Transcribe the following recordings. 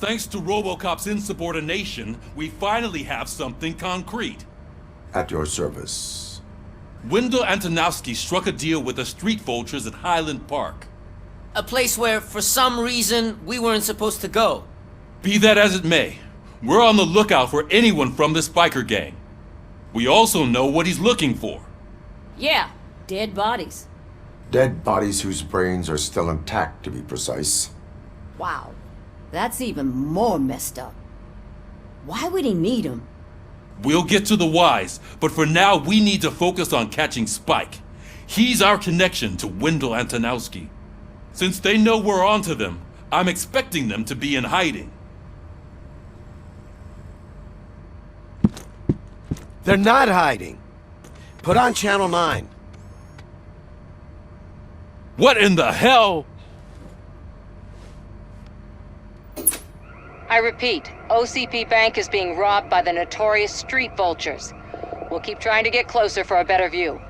Thanks to Robocop's insubordination, we finally have something concrete. At your service. Wendell Antonowski struck a deal with the street vultures at Highland Park. A place where, for some reason, we weren't supposed to go. Be that as it may, we're on the lookout for anyone from this biker gang. We also know what he's looking for. Yeah, dead bodies. Dead bodies whose brains are still intact, to be precise. Wow, that's even more messed up. Why would he need them? We'll get to the whys, but for now we need to focus on catching Spike. He's our connection to Wendell Antonowski. Since they know we're onto them, I'm expecting them to be in hiding. They're not hiding. Put on Channel 9. What in the hell? I repeat, OCP Bank is being robbed by the notorious street vultures. We'll keep trying to get closer for a better view.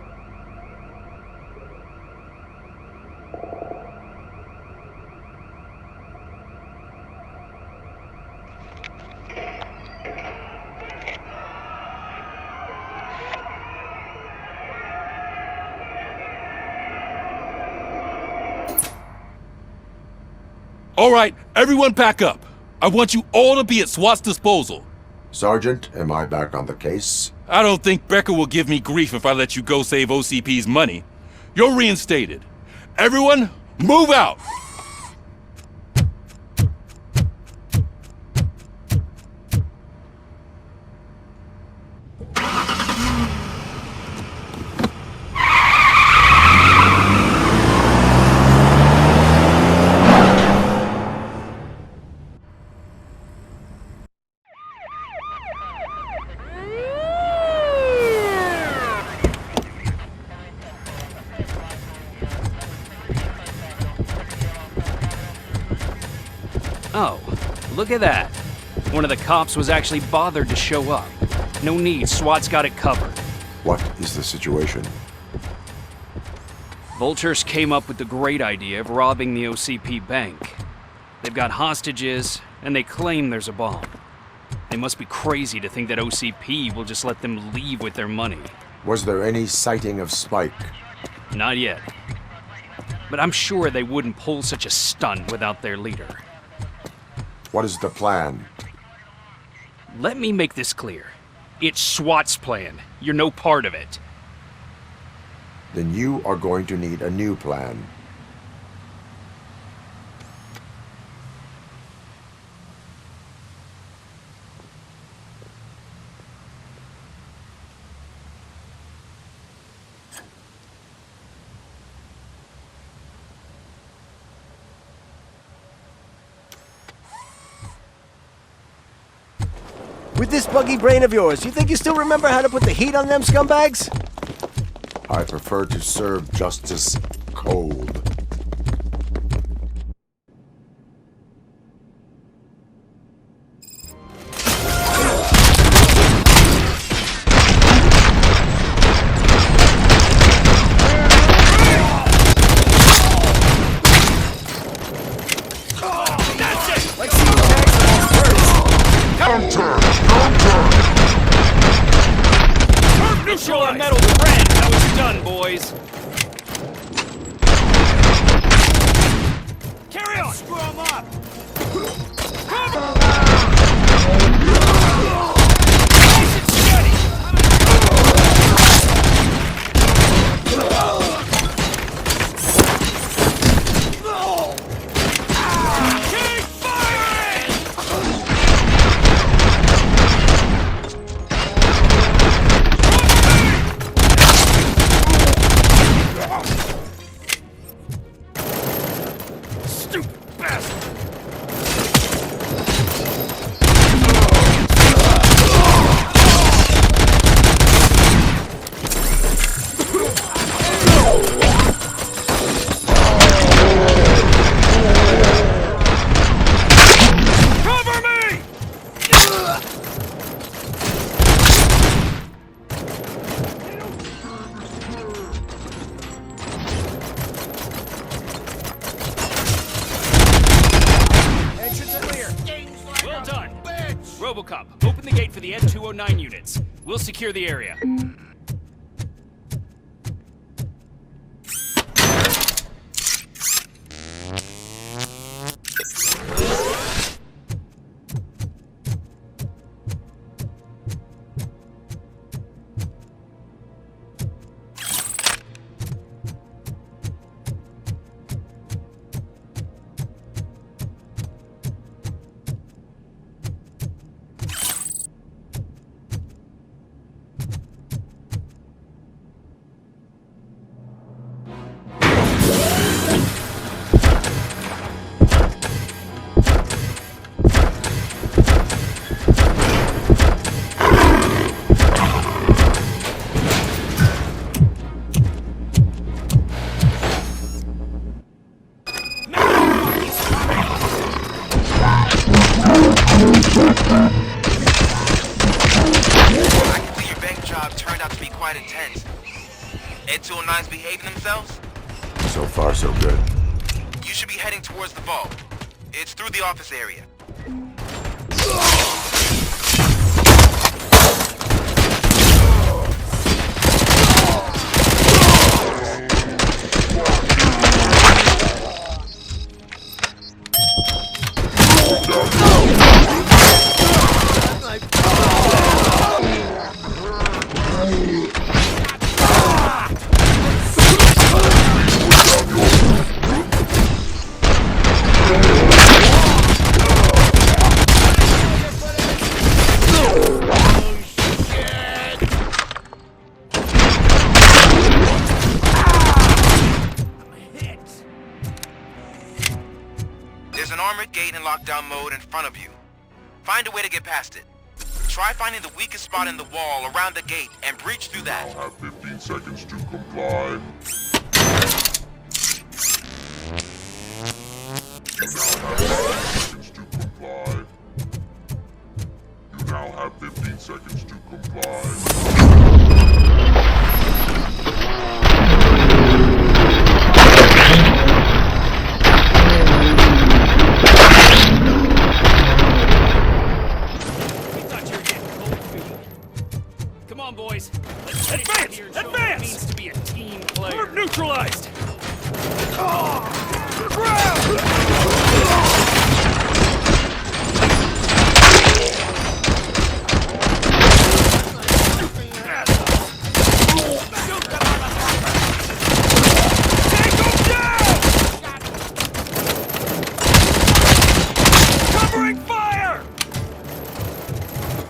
All right, everyone pack up. I want you all to be at SWAT's disposal. Sergeant, am I back on the case? I don't think Becker will give me grief if I let you go save OCP's money. You're reinstated. Everyone, move out! Oh, look at that. One of the cops was actually bothered to show up. No need, SWAT's got it covered. What is the situation? Vultures came up with the great idea of robbing the OCP bank. They've got hostages, and they claim there's a bomb. They must be crazy to think that OCP will just let them leave with their money. Was there any sighting of Spike? Not yet. But I'm sure they wouldn't pull such a stunt without their leader. What is the plan? Let me make this clear. It's SWAT's plan. You're no part of it. Then you are going to need a new plan. With this buggy brain of yours, you think you still remember how to put the heat on them scumbags? I prefer to serve justice cold. Show our metal friend how it's done, boys. Robocop, open the gate for the N209 units. We'll secure the area. N209's behaving themselves? So far, so good. You should be heading towards the vault. It's through the office area. There's an armored gate in lockdown mode in front of you. Find a way to get past it. Try finding the weakest spot in the wall around the gate and breach through that. I'll have 15 seconds to comply. You now have 15 seconds to comply. Come on, boys. Let's get advance! Here and show what it means to be a team player. We're neutralized! Take them down! Covering fire!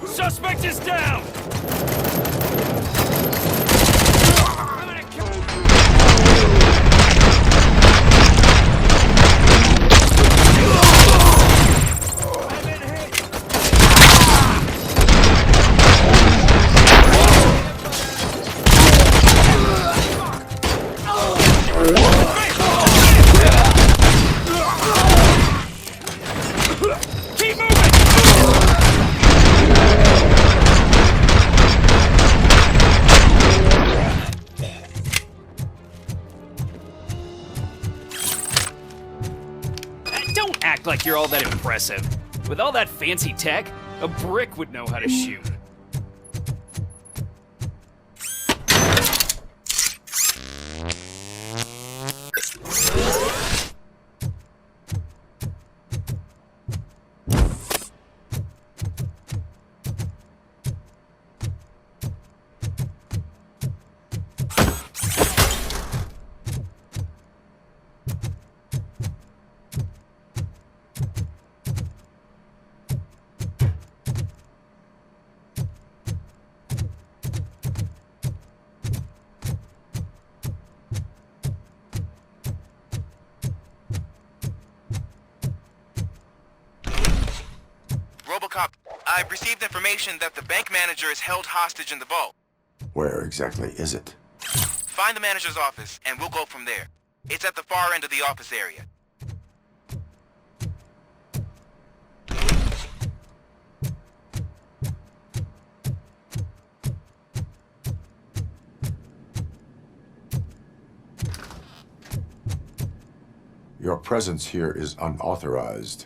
Suspect is down! Keep moving! Don't act like you're all that impressive. With all that fancy tech, a brick would know how to shoot. Robocop, I've received information that the bank manager is held hostage in the vault. Where exactly is it? Find the manager's office, and we'll go from there. It's at the far end of the office area. Your presence here is unauthorized.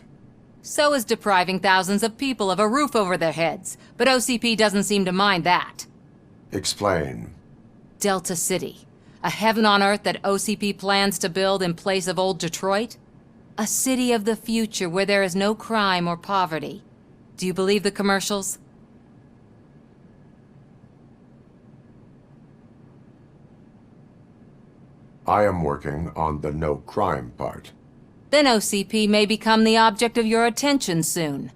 So is depriving thousands of people of a roof over their heads. But OCP doesn't seem to mind that. Explain. Delta City. A heaven on earth that OCP plans to build in place of old Detroit? A city of the future where there is no crime or poverty. Do you believe the commercials? I am working on the no crime part. Then OCP may become the object of your attention soon.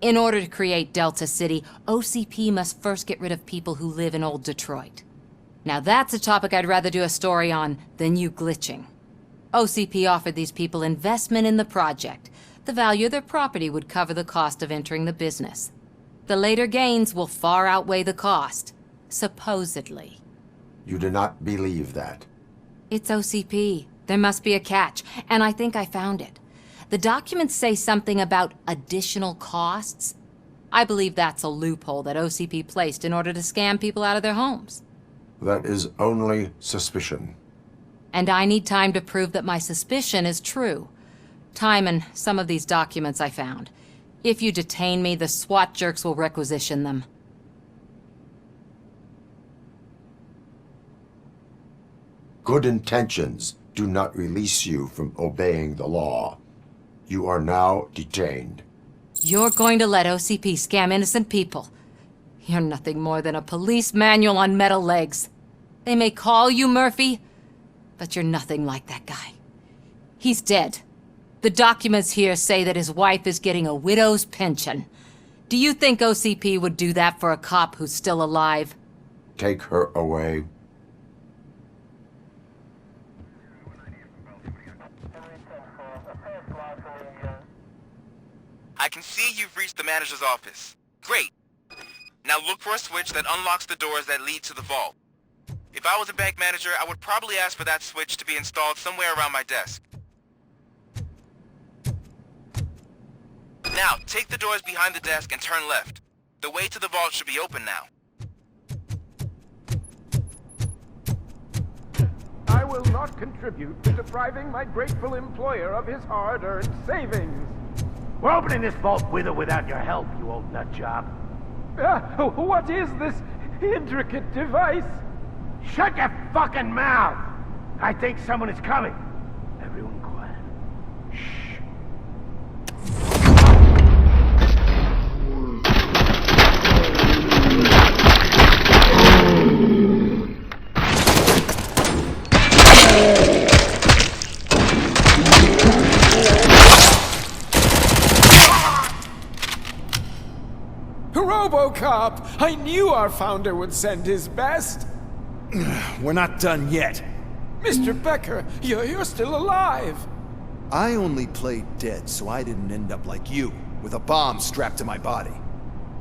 In order to create Delta City, OCP must first get rid of people who live in old Detroit. Now that's a topic I'd rather do a story on than you glitching. OCP offered these people investment in the project. The value of their property would cover the cost of entering the business. The later gains will far outweigh the cost. Supposedly. You do not believe that. It's OCP. There must be a catch, and I think I found it. The documents say something about additional costs. I believe that's a loophole that OCP placed in order to scam people out of their homes. That is only suspicion. And I need time to prove that my suspicion is true. Time and some of these documents I found. If you detain me, the SWAT jerks will requisition them. Good intentions do not release you from obeying the law. You are now detained. You're going to let OCP scam innocent people. You're nothing more than a police manual on metal legs. They may call you Murphy, but you're nothing like that guy. He's dead. The documents here say that his wife is getting a widow's pension. Do you think OCP would do that for a cop who's still alive? Take her away. I can see you've reached the manager's office. Great. Now look for a switch that unlocks the doors that lead to the vault. If I was a bank manager, I would probably ask for that switch to be installed somewhere around my desk. Now, take the doors behind the desk and turn left. The way to the vault should be open now. I will not contribute to depriving my grateful employer of his hard-earned savings. We're opening this vault with or without your help, you old nutjob. What is this intricate device? Shut your fucking mouth! I think someone is coming. Everyone quiet. Shh. Robocop! I knew our founder would send his best. We're not done yet. Mr. Becker, you're still alive. I only played dead so I didn't end up like you, with a bomb strapped to my body.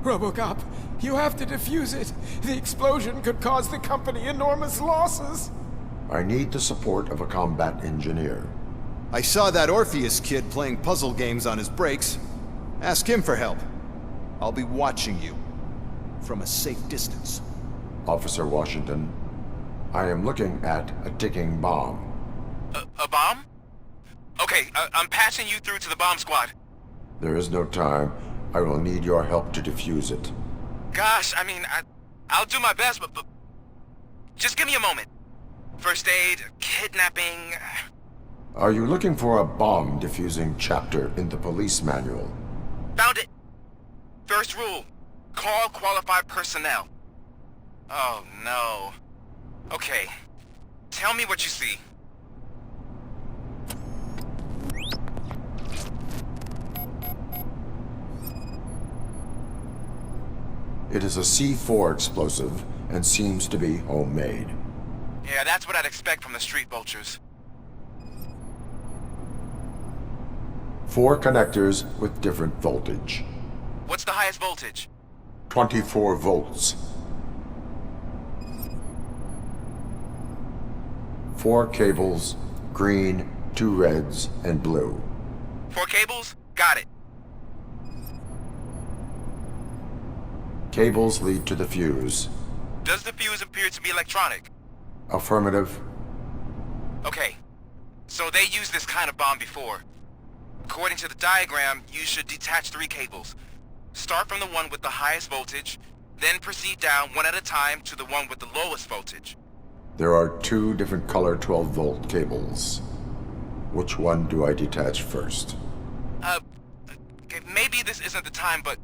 Robocop, you have to defuse it. The explosion could cause the company enormous losses. I need the support of a combat engineer. I saw that Orpheus kid playing puzzle games on his breaks. Ask him for help. I'll be watching you. From a safe distance. Officer Washington, I am looking at a ticking bomb. A bomb? Okay, I'm passing you through to the bomb squad. There is no time. I will need your help to defuse it. Gosh, I mean, I'll do my best, but just give me a moment. First aid, kidnapping... Are you looking for a bomb defusing chapter in the police manual? Found it! First rule, call qualified personnel. Oh no. Okay, tell me what you see. It is a C4 explosive and seems to be homemade. Yeah, that's what I'd expect from the street vultures. 4 connectors with different voltage. What's the highest voltage? 24 volts. 4 cables, green, 2 reds, and blue. 4 cables? Got it. Cables lead to the fuse. Does the fuse appear to be electronic? Affirmative. Okay, so they used this kind of bomb before. According to the diagram, you should detach 3 cables. Start from the one with the highest voltage, then proceed down one at a time to the one with the lowest voltage. There are 2 different color 12-volt cables. Which one do I detach first? Okay, maybe this isn't the time, but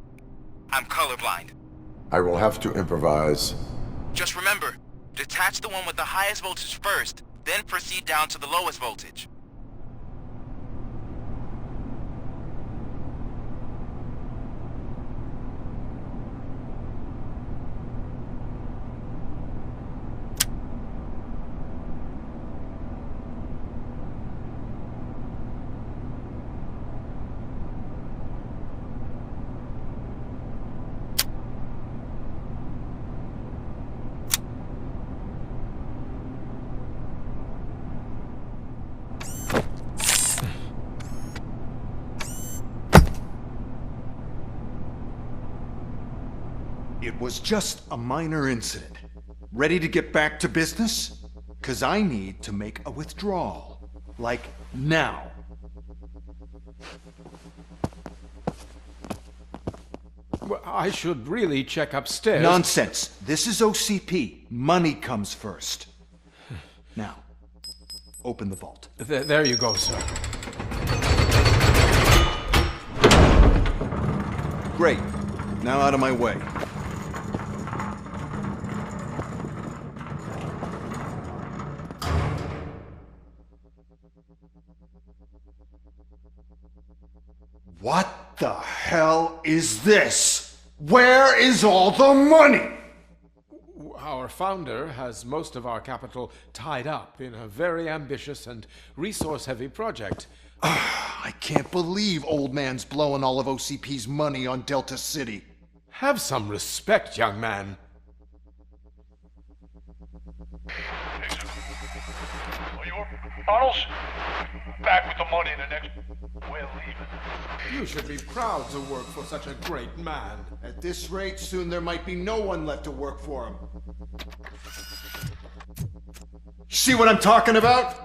I'm colorblind. I will have to improvise. Just remember, detach the one with the highest voltage first, then proceed down to the lowest voltage. It was just a minor incident. Ready to get back to business? 'Cause I need to make a withdrawal. Like, now. Well, I should really check upstairs. Nonsense. This is OCP. Money comes first. Now, open the vault. There you go, sir. Great. Now out of my way. What the hell is this? Where is all the money? Our founder has most of our capital tied up in a very ambitious and resource-heavy project. I can't believe old man's blowing all of OCP's money on Delta City. Have some respect, young man. Tunnels? Back with the money in the next... We're leaving. You should be proud to work for such a great man. At this rate, soon there might be no one left to work for him. See what I'm talking about?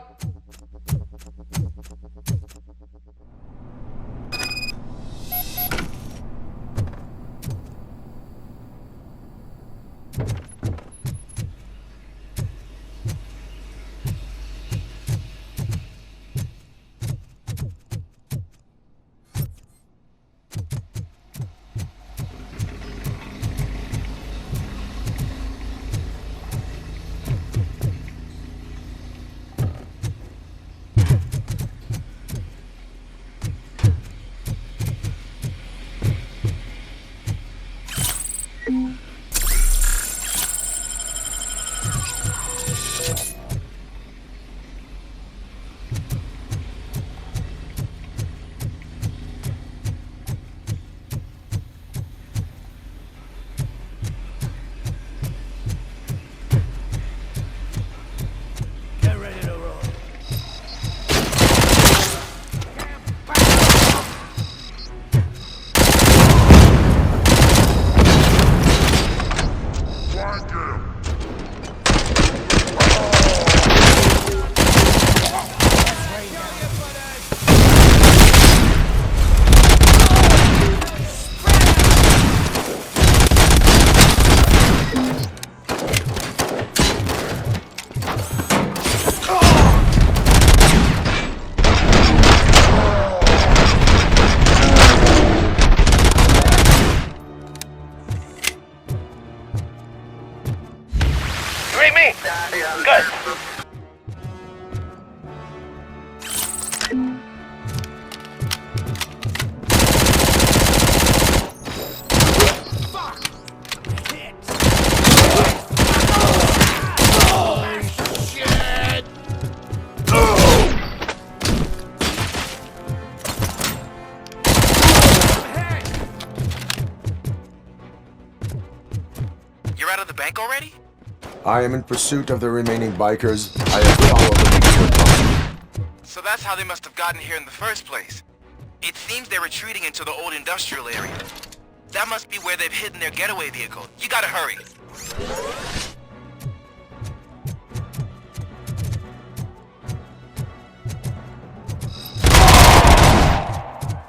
You're out of the bank already? I am in pursuit of the remaining bikers. I have followed them to your company. So that's how they must have gotten here in the first place. It seems they're retreating into the old industrial area. That must be where they've hidden their getaway vehicle. You gotta hurry.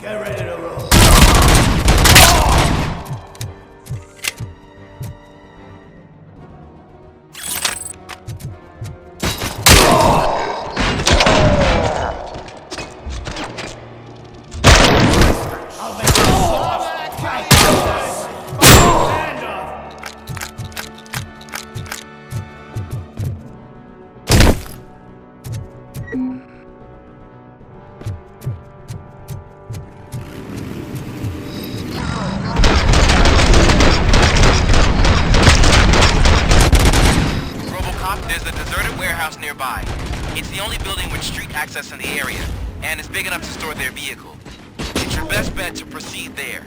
Get ready to roll. Robocop, there's a deserted warehouse nearby. It's the only building with street access in the area, and it's big enough to store their vehicle. It's your best bet to proceed there.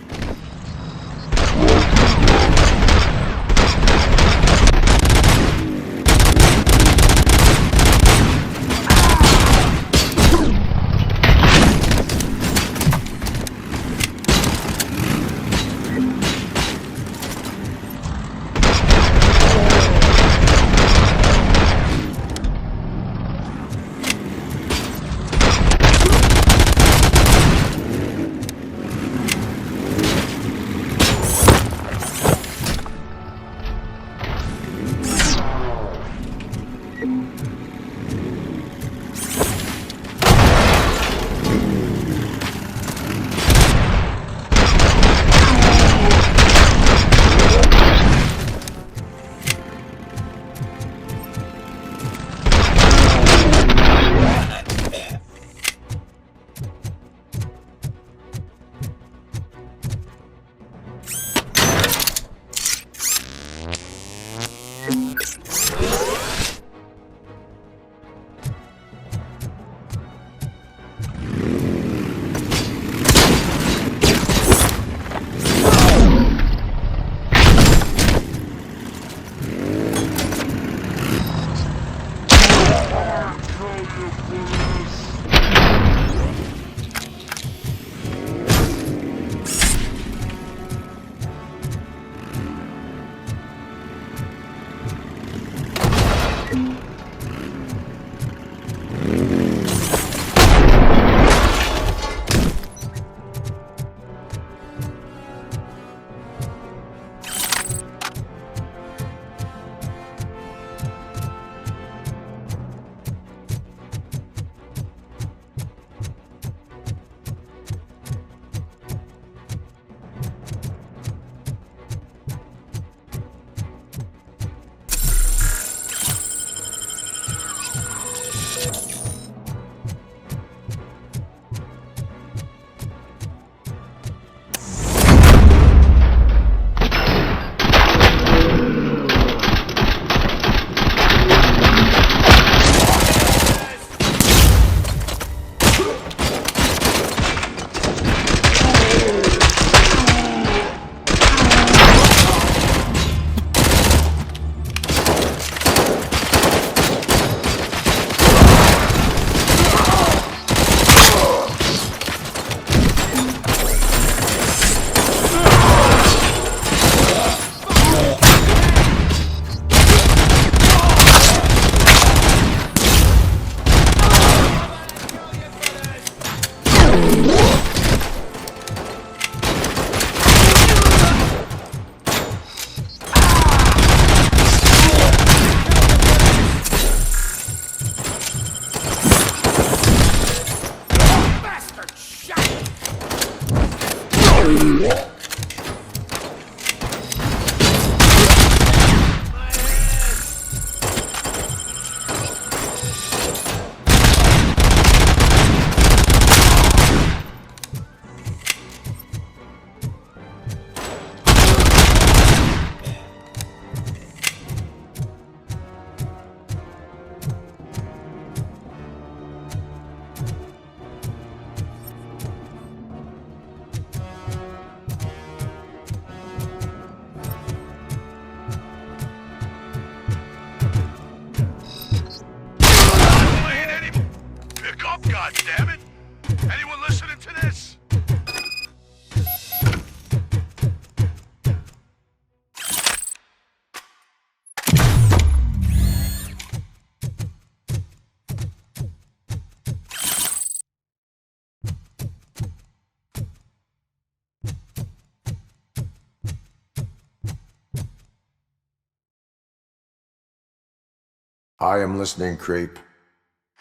I am listening, creep.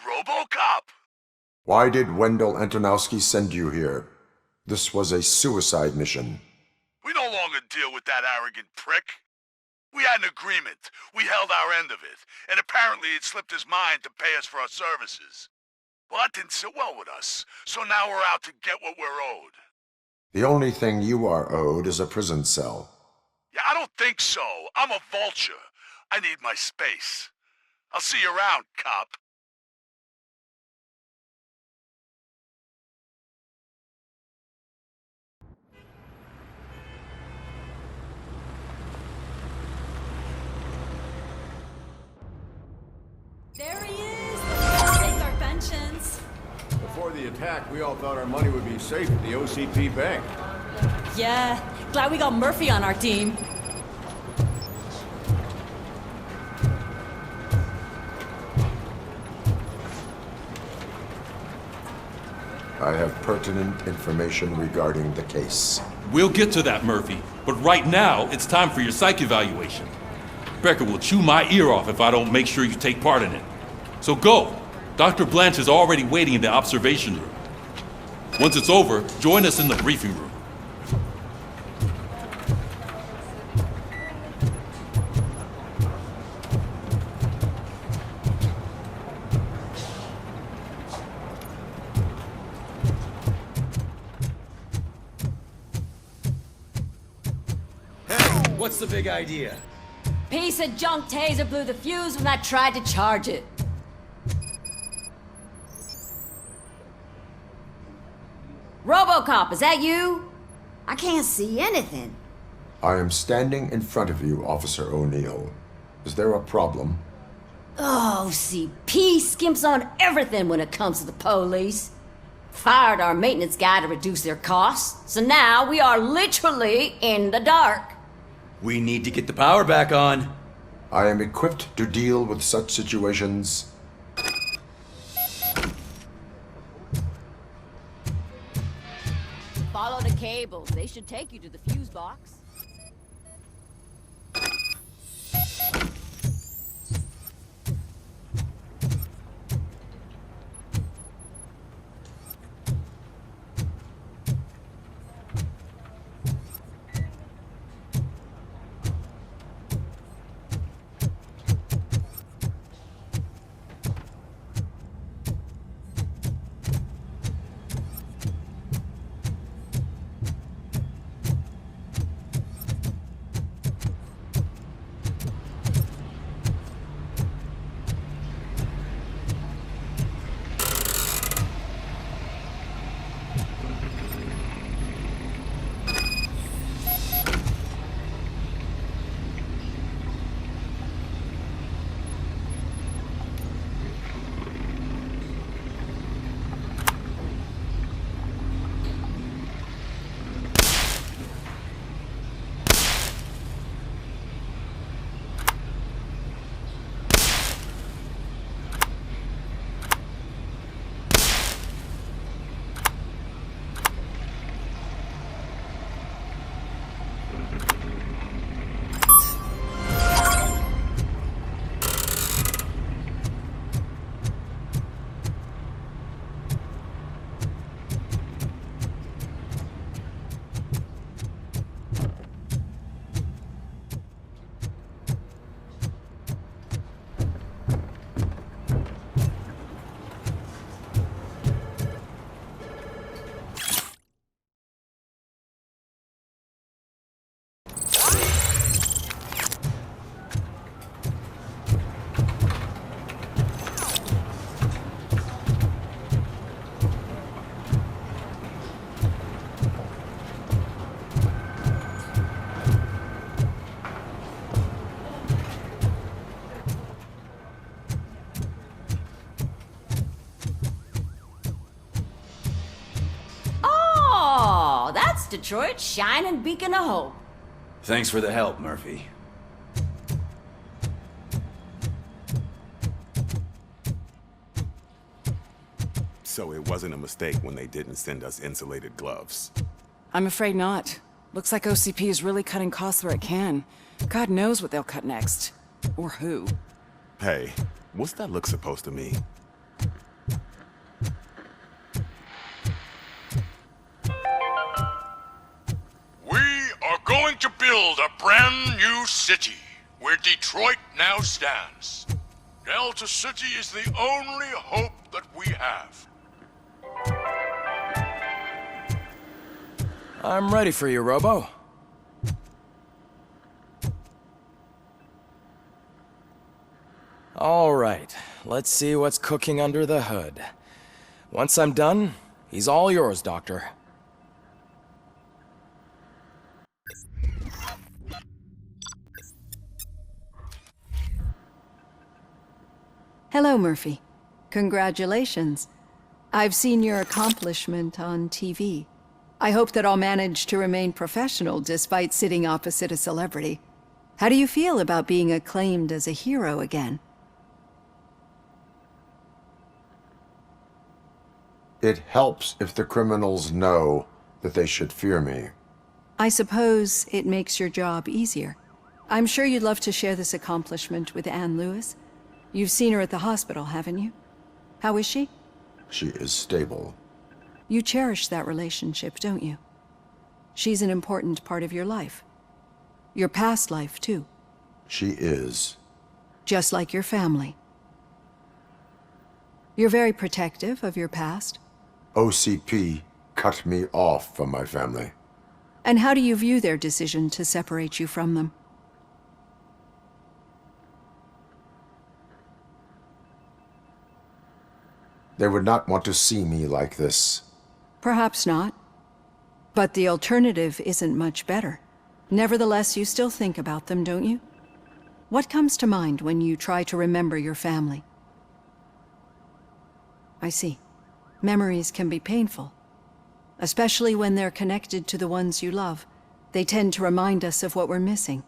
Robocop! Why did Wendell Antonowski send you here? This was a suicide mission. We no longer deal with that arrogant prick. We had an agreement. We held our end of it. And apparently it slipped his mind to pay us for our services. Well, that didn't sit well with us. So now we're out to get what we're owed. The only thing you are owed is a prison cell. Yeah, I don't think so. I'm a vulture. I need my space. I'll see you around, cop. There he is! Let's take our pensions. Before the attack, we all thought our money would be safe at the OCP bank. Yeah, glad we got Murphy on our team. I have pertinent information regarding the case. We'll get to that, Murphy. But right now, it's time for your psych evaluation. Becker will chew my ear off if I don't make sure you take part in it. So go. Dr. Blanche is already waiting in the observation room. Once it's over, join us in the briefing room. What's the big idea? Piece of junk taser blew the fuse when I tried to charge it. Robocop, is that you? I can't see anything. I am standing in front of you, Officer O'Neill. Is there a problem? Oh, CP skimps on everything when it comes to the police. Fired our maintenance guy to reduce their costs, so now we are literally in the dark. We need to get the power back on. I am equipped to deal with such situations. Follow the cables. They should take you to the fuse box. Detroit's shining beacon of hope. Thanks for the help, Murphy. So it wasn't a mistake when they didn't send us insulated gloves. I'm afraid not. Looks like OCP is really cutting costs where it can. God knows what they'll cut next. Or who. Hey, what's that look supposed to mean? We are going to build a brand new city where Detroit now stands. Delta City is the only hope that we have. I'm ready for you, Robo. All right, let's see what's cooking under the hood. Once I'm done, he's all yours, Doctor. Hello, Murphy. Congratulations. I've seen your accomplishment on TV. I hope that I'll manage to remain professional despite sitting opposite a celebrity. How do you feel about being acclaimed as a hero again? It helps if the criminals know that they should fear me. I suppose it makes your job easier. I'm sure you'd love to share this accomplishment with Anne Lewis. You've seen her at the hospital, haven't you? How is she? She is stable. You cherish that relationship, don't you? She's an important part of your life. Your past life, too. She is. Just like your family. You're very protective of your past. OCP cut me off from my family. And how do you view their decision to separate you from them? They would not want to see me like this. Perhaps not. But the alternative isn't much better. Nevertheless, you still think about them, don't you? What comes to mind when you try to remember your family? I see. Memories can be painful. Especially when they're connected to the ones you love. They tend to remind us of what we're missing.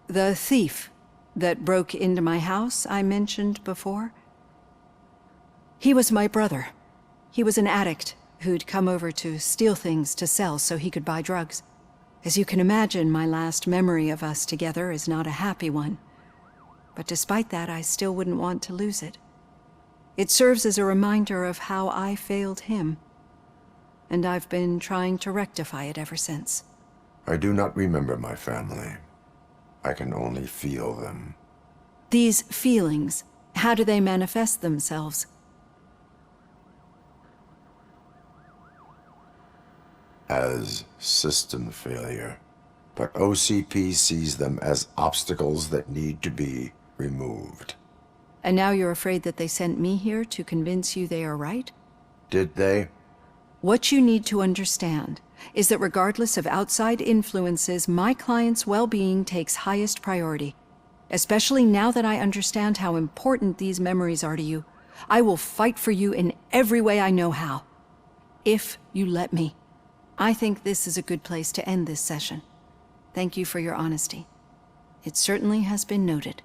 The thief that broke into my house I mentioned before? He was my brother. He was an addict who'd come over to steal things to sell so he could buy drugs. As you can imagine, my last memory of us together is not a happy one. But despite that, I still wouldn't want to lose it. It serves as a reminder of how I failed him. And I've been trying to rectify it ever since. I do not remember my family. I can only feel them. These feelings, how do they manifest themselves? As system failure. But OCP sees them as obstacles that need to be removed. And now you're afraid that they sent me here to convince you they are right? Did they? What you need to understand is that regardless of outside influences, my client's well-being takes highest priority. Especially now that I understand how important these memories are to you. I will fight for you in every way I know how. If you let me. I think this is a good place to end this session. Thank you for your honesty. It certainly has been noted.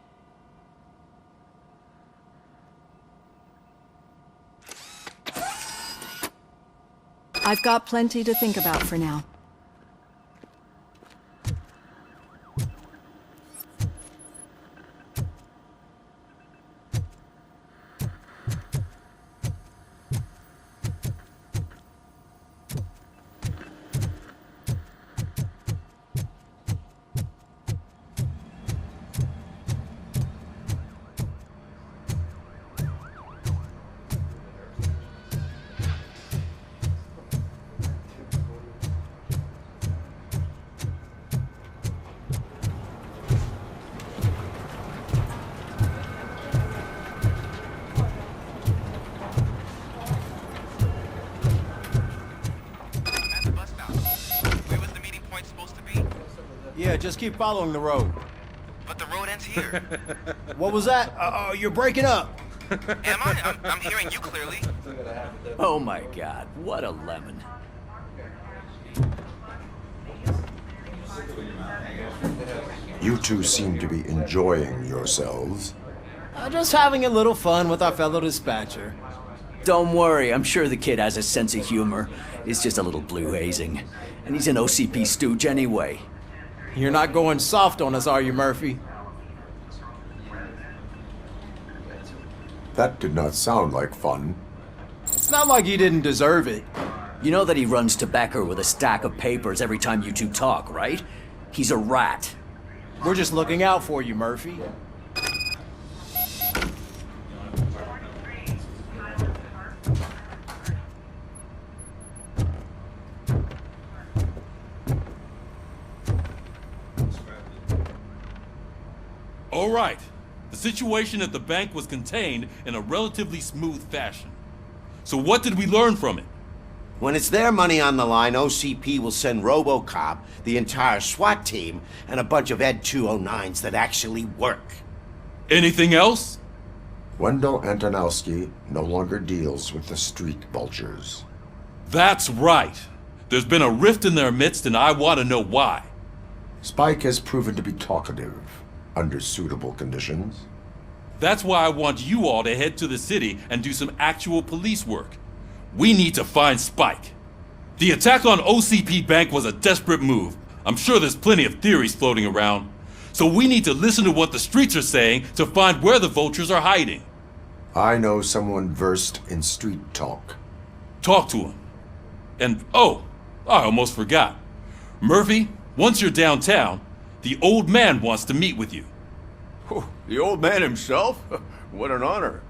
I've got plenty to think about for now. Yeah, just keep following the road. But the road ends here. What was that? Oh, you're breaking up. Am I? I'm hearing you clearly. Oh my god, what a lemon. You two seem to be enjoying yourselves. Just having a little fun with our fellow dispatcher. Don't worry, I'm sure the kid has a sense of humor. It's just a little blue hazing. And he's an OCP stooge anyway. You're not going soft on us, are you, Murphy? That did not sound like fun. It's not like he didn't deserve it. You know that he runs tobacco with a stack of papers every time you two talk, right? He's a rat. We're just looking out for you, Murphy. All right. The situation at the bank was contained in a relatively smooth fashion. So what did we learn from it? When it's their money on the line, OCP will send Robocop, the entire SWAT team, and a bunch of Ed 209s that actually work. Anything else? Wendell Antonowski no longer deals with the street vultures. That's right. There's been a rift in their midst, and I want to know why. Spike has proven to be talkative, under suitable conditions. That's why I want you all to head to the city and do some actual police work. We need to find Spike. The attack on OCP Bank was a desperate move. I'm sure there's plenty of theories floating around. So we need to listen to what the streets are saying to find where the vultures are hiding. I know someone versed in street talk. Talk to him. And oh, I almost forgot. Murphy, once you're downtown, the old man wants to meet with you. Oh, the old man himself? What an honor.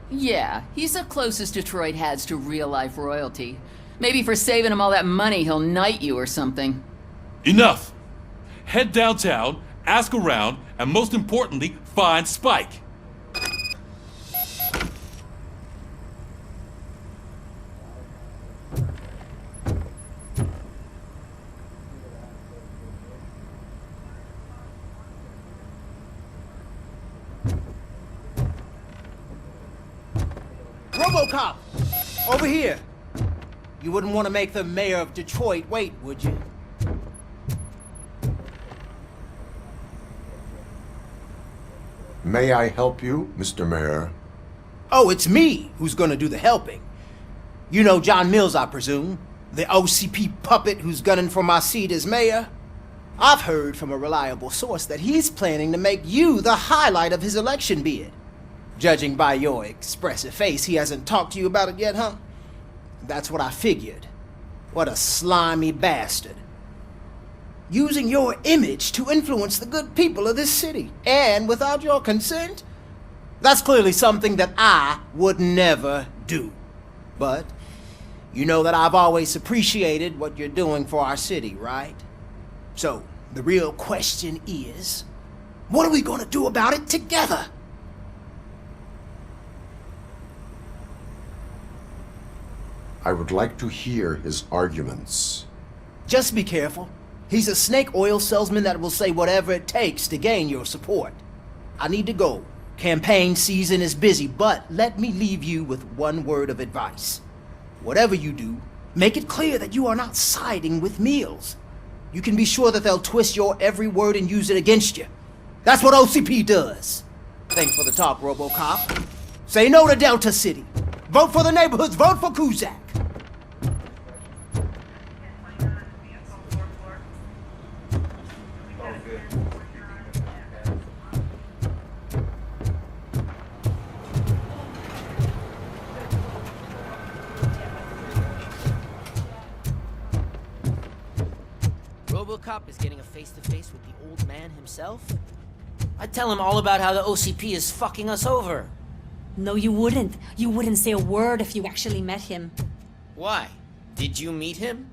Yeah, he's the closest Detroit has to real-life royalty. Maybe for saving him all that money, he'll knight you or something. Enough! Head downtown, ask around, and most importantly, find Spike. Robocop! Over here! You wouldn't want to make the mayor of Detroit wait, would you? May I help you, Mr. Mayor? Oh, it's me who's gonna do the helping. You know John Mills, I presume? The OCP puppet who's gunning for my seat as mayor? I've heard from a reliable source that he's planning to make you the highlight of his election bid. Judging by your expressive face, he hasn't talked to you about it yet, huh? That's what I figured. What a slimy bastard. Using your image to influence the good people of this city, and without your consent? That's clearly something that I would never do. But you know that I've always appreciated what you're doing for our city, right? So, the real question is, what are we gonna do about it together? I would like to hear his arguments. Just be careful. He's a snake oil salesman that will say whatever it takes to gain your support. I need to go. Campaign season is busy, but let me leave you with one word of advice. Whatever you do, make it clear that you are not siding with Mills. You can be sure that they'll twist your every word and use it against you. That's what OCP does. Thanks for the talk, Robocop. Say no to Delta City. Vote for the neighborhoods. Vote for Kuzak. Robocop is getting a face-to-face with the old man himself? I'd tell him all about how the OCP is fucking us over. No, you wouldn't. You wouldn't say a word if you actually met him. Why? Did you meet him?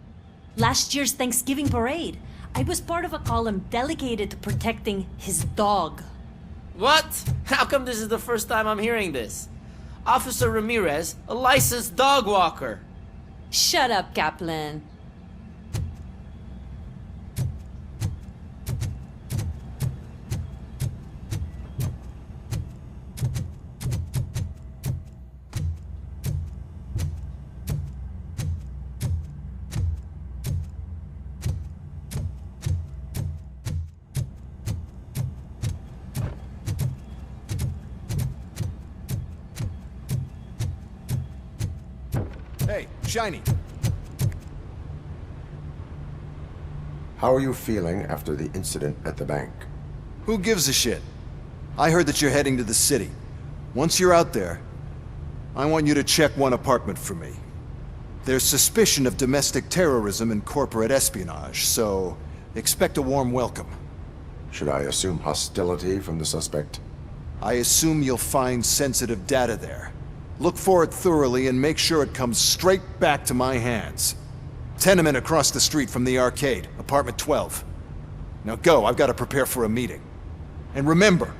Last year's Thanksgiving parade, I was part of a column delegated to protecting his dog. What? How come this is the first time I'm hearing this? Officer Ramirez, a licensed dog walker. Shut up, Kaplan. Hey, Shiny. How are you feeling after the incident at the bank? Who gives a shit? I heard that you're heading to the city. Once you're out there, I want you to check one apartment for me. There's suspicion of domestic terrorism and corporate espionage, so expect a warm welcome. Should I assume hostility from the suspect? I assume you'll find sensitive data there. Look for it thoroughly and make sure it comes straight back to my hands. Tenement across the street from the arcade, apartment 12. Now go, I've got to prepare for a meeting. And remember,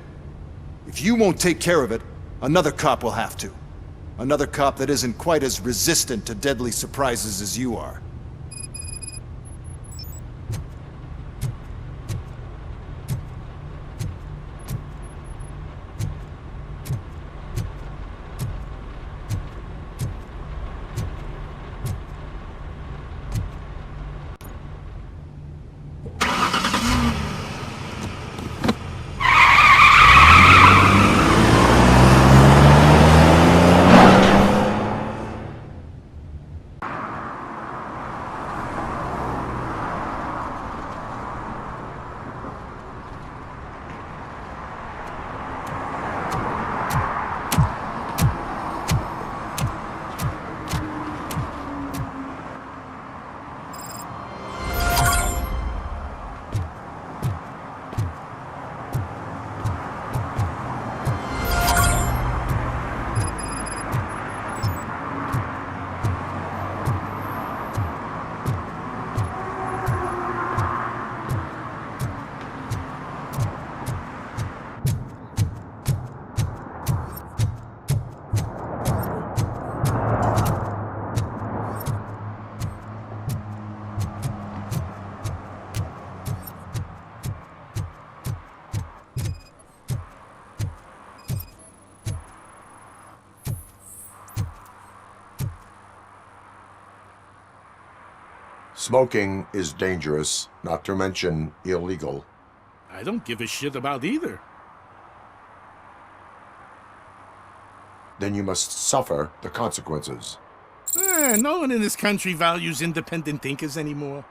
if you won't take care of it, another cop will have to. Another cop that isn't quite as resistant to deadly surprises as you are. Smoking is dangerous, not to mention illegal. I don't give a shit about either. Then you must suffer the consequences. No one in this country values independent thinkers anymore.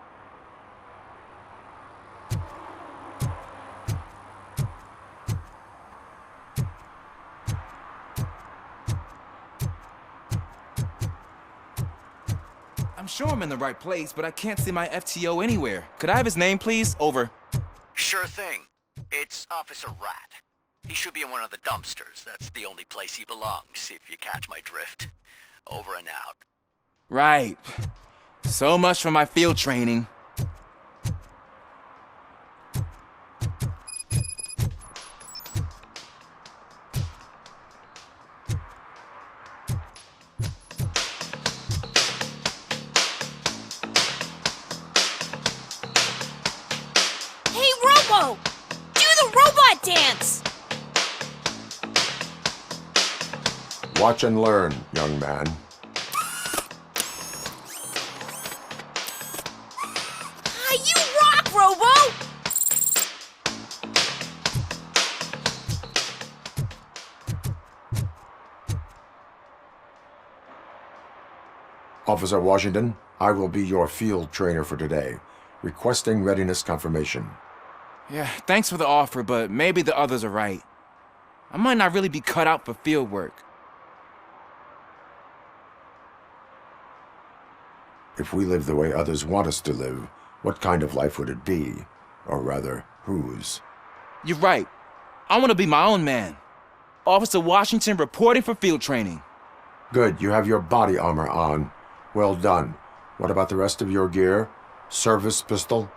I'm sure I'm in the right place, but I can't see my FTO anywhere. Could I have his name, please? Over. Sure thing. It's Officer Rat. He should be in one of the dumpsters. That's the only place he belongs, if you catch my drift. Over and out. Right. So much for my field training. Hey, Robo! Do the robot dance! Watch and learn, young man. You rock, Robo! Officer Washington, I will be your field trainer for today. Requesting readiness confirmation. Yeah, thanks for the offer, but maybe the others are right. I might not really be cut out for field work. If we live the way others want us to live, what kind of life would it be? Or rather, whose? You're right. I want to be my own man. Officer Washington reporting for field training. Good, you have your body armor on. Well done. What about the rest of your gear? Service pistol?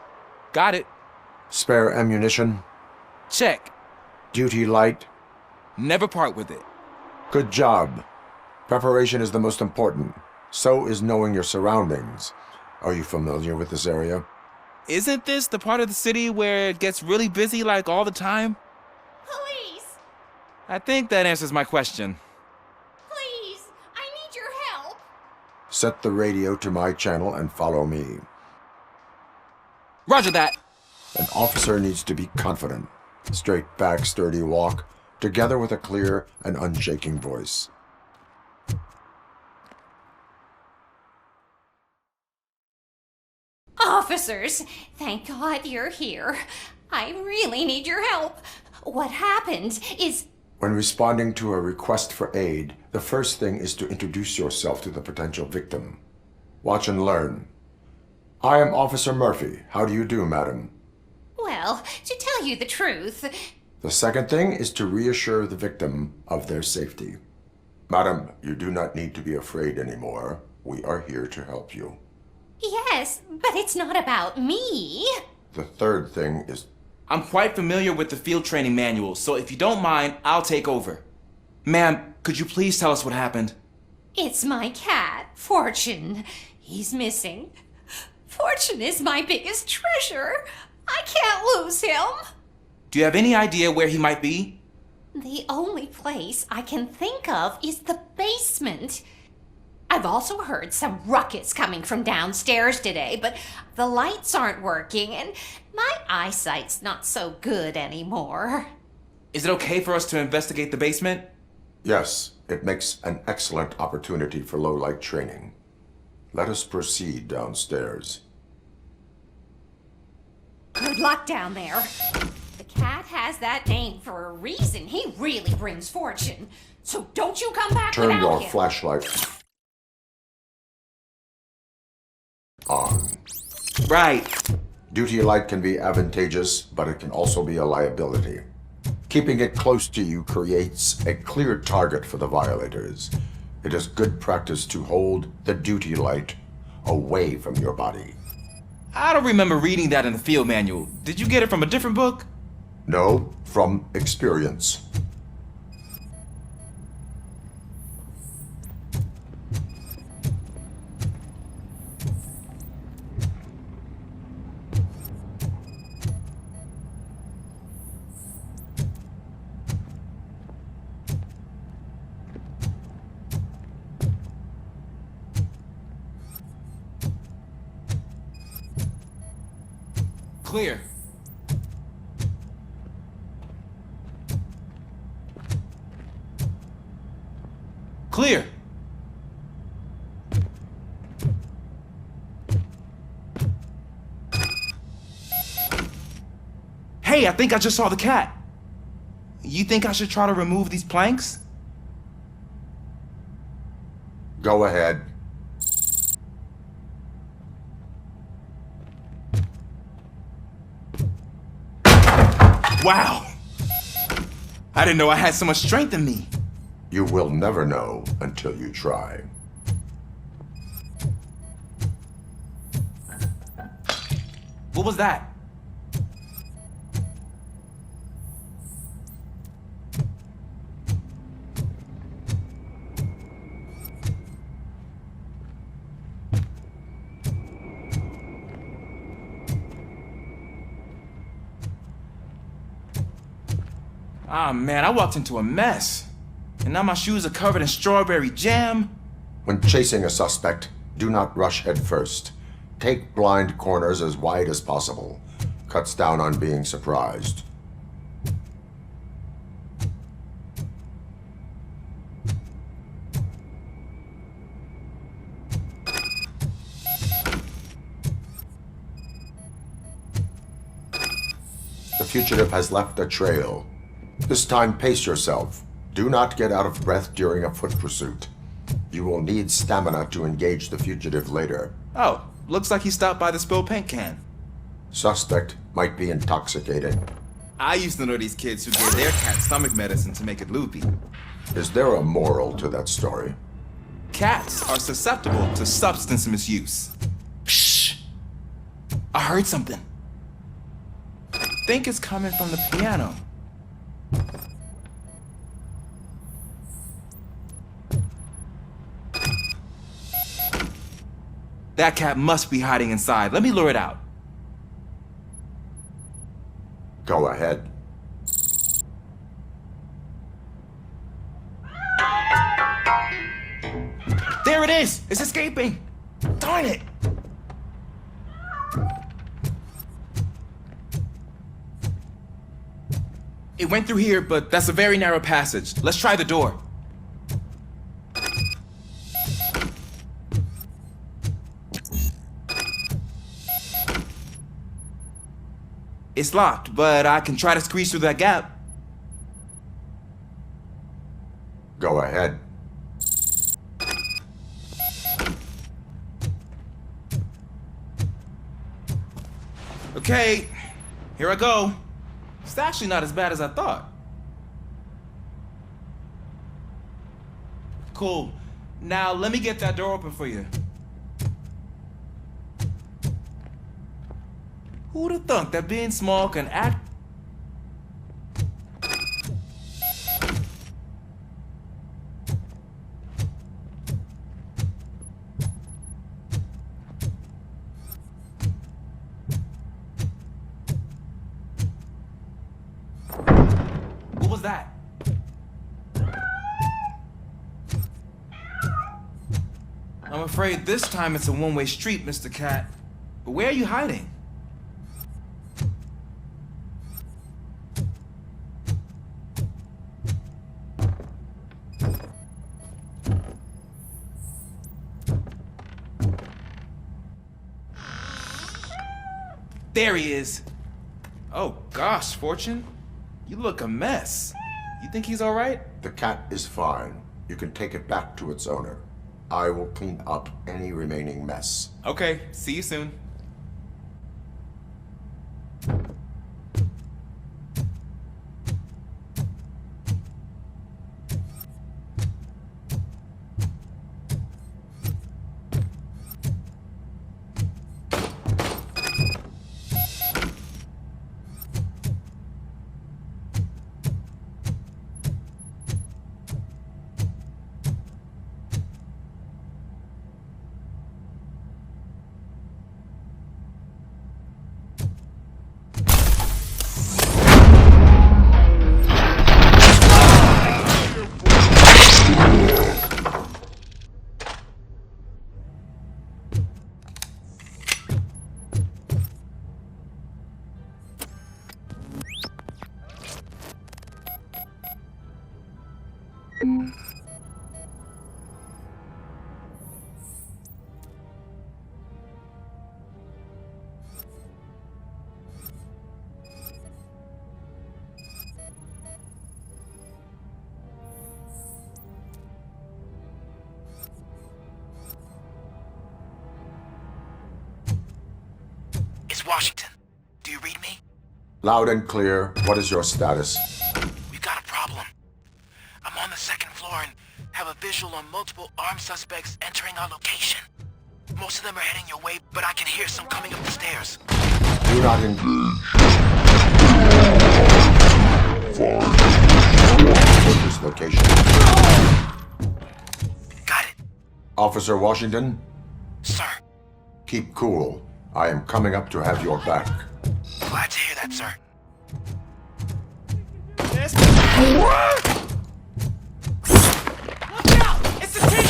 Got it. Spare ammunition? Check. Duty light? Never part with it. Good job. Preparation is the most important. So is knowing your surroundings. Are you familiar with this area? Isn't this the part of the city where it gets really busy like all the time? Police! I think that answers my question. Please! I need your help! Set the radio to my channel and follow me. Roger that. An officer needs to be confident. Straight back, sturdy walk, together with a clear and unshaking voice. Officers, thank God you're here. I really need your help. What happened is... When responding to a request for aid, the first thing is to introduce yourself to the potential victim. Watch and learn. I am Officer Murphy. How do you do, madam? Well, to tell you the truth... The second thing is to reassure the victim of their safety. Madam, you do not need to be afraid anymore. We are here to help you. Yes, but it's not about me. The third thing is... I'm quite familiar with the field training manual, so if you don't mind, I'll take over. Ma'am, could you please tell us what happened? It's my cat, Fortune. He's missing. Fortune is my biggest treasure. I can't lose him. Do you have any idea where he might be? The only place I can think of is the basement. I've also heard some ruckus coming from downstairs today, but the lights aren't working and my eyesight's not so good anymore. Is it okay for us to investigate the basement? Yes, it makes an excellent opportunity for low-light training. Let us proceed downstairs. Good luck down there. The cat has that name for a reason. He really brings fortune. So don't you come back Turn without your him. flashlight on. Right. Duty light can be advantageous, but it can also be a liability. Keeping it close to you creates a clear target for the violators. It is good practice to hold the duty light away from your body. I don't remember reading that in the field manual. Did you get it from a different book? No, from experience. Clear. Clear. Hey, I think I just saw the cat. You think I should try to remove these planks? Go ahead. Wow! I didn't know I had so much strength in me. You will never know until you try. What was that? Ah, man, I walked into a mess. And now my shoes are covered in strawberry jam. When chasing a suspect, do not rush head first. Take blind corners as wide as possible. Cuts down on being surprised. The fugitive has left a trail. This time, pace yourself. Do not get out of breath during a foot pursuit. You will need stamina to engage the fugitive later. Oh, looks like he stopped by the spilled paint can. Suspect might be intoxicated. I used to know these kids who gave their cat stomach medicine to make it loopy. Is there a moral to that story? Cats are susceptible to substance misuse. Shh! I heard something. I think it's coming from the piano. That cat must be hiding inside. Let me lure it out. Go ahead. There it is! It's escaping! Darn it! It went through here, but that's a very narrow passage. Let's try the door. It's locked, but I can try to squeeze through that gap. Go ahead. Okay, here I go. It's actually not as bad as I thought. Cool. Now let me get that door open for you. Who'd have thunk that being small can act? What was that? I'm afraid this time it's a one-way street, Mr. Cat. But where are you hiding? There he is. Oh gosh, Fortune. You look a mess. You think he's all right? The cat is fine. You can take it back to its owner. I will clean up any remaining mess. Okay, see you soon. Washington, do you read me? Loud and clear. What is your status? We've got a problem. I'm on the second floor and have a visual on multiple armed suspects entering our location. Most of them are heading your way, but I can hear some coming up the stairs. Do not engage. Find this location. Got it. Officer Washington? Sir. Keep cool. I am coming up to have your back. Glad to hear that, sir. Look out! It's a team!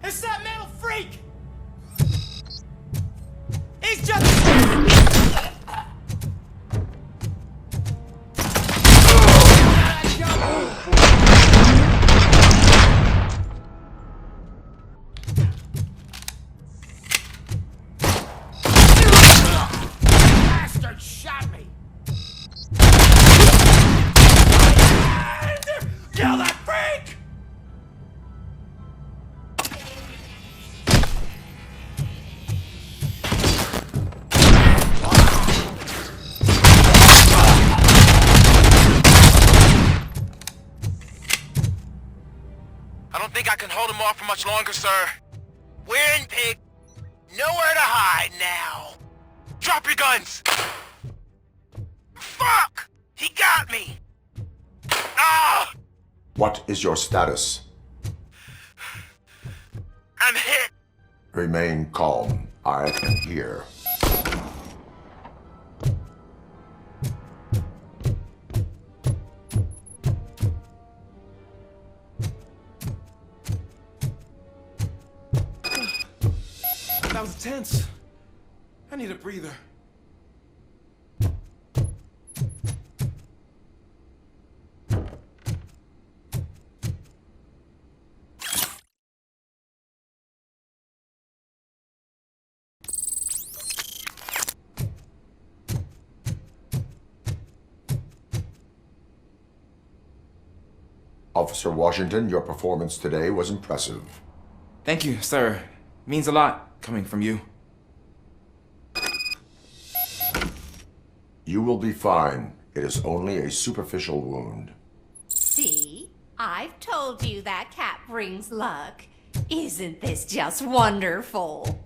It's that metal freak! He's just... Bastard shot me! Kill that freak! I don't think I can hold him off for much longer, sir. We're in, pig. Nowhere to hide now. Drop your guns! Fuck! He got me! Ah! What is your status? I'm hit! Remain calm. I am here. That was tense. I need a breather. Officer Washington, your performance today was impressive. Thank you, sir. Means a lot coming from you. You will be fine. It is only a superficial wound. See? I've told you that cat brings luck. Isn't this just wonderful?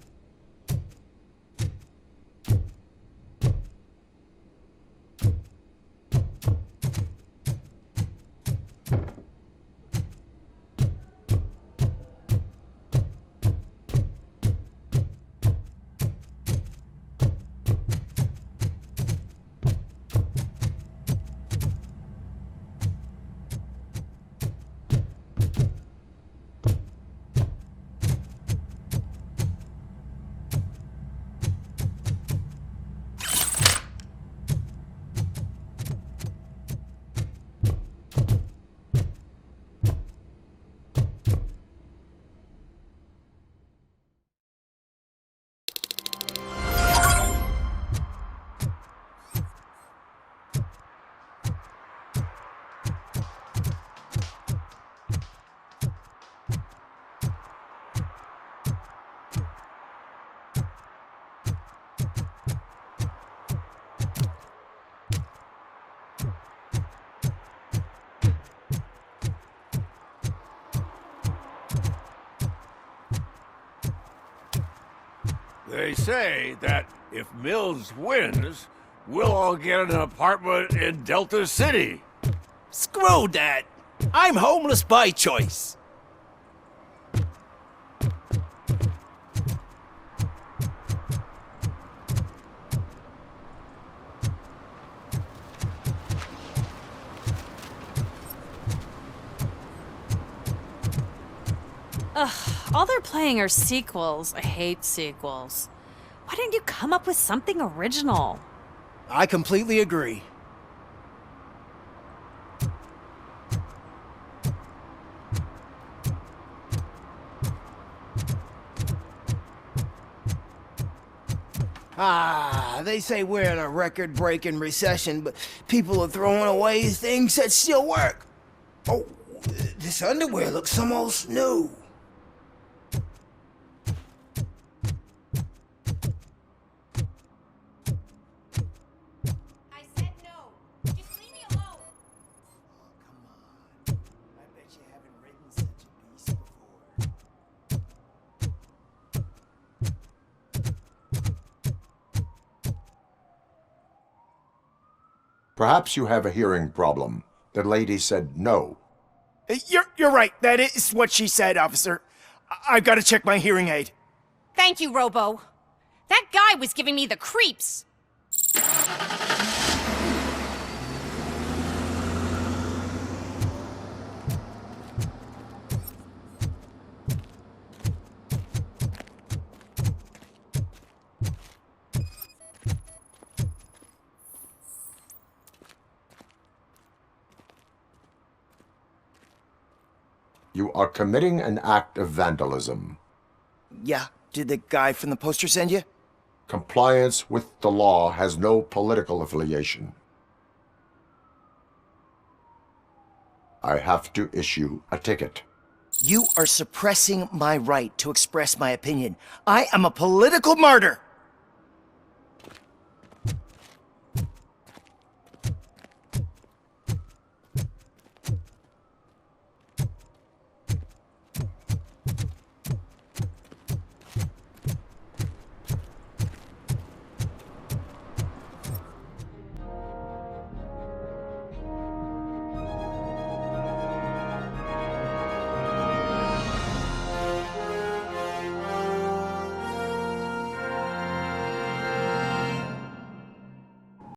They say that if Mills wins, we'll all get an apartment in Delta City. Screw that! I'm homeless by choice. Ugh, all they're playing are sequels. I hate sequels. Why didn't you come up with something original? I completely agree. They say we're in a record-breaking recession, but people are throwing away things that still work. Oh, this underwear looks almost new. Perhaps you have a hearing problem. The lady said no. You're right. That is what she said, officer. I've got to check my hearing aid. Thank you, Robo. That guy was giving me the creeps. You are committing an act of vandalism. Yeah, did the guy from the poster send you? Compliance with the law has no political affiliation. I have to issue a ticket. You are suppressing my right to express my opinion. I am a political martyr.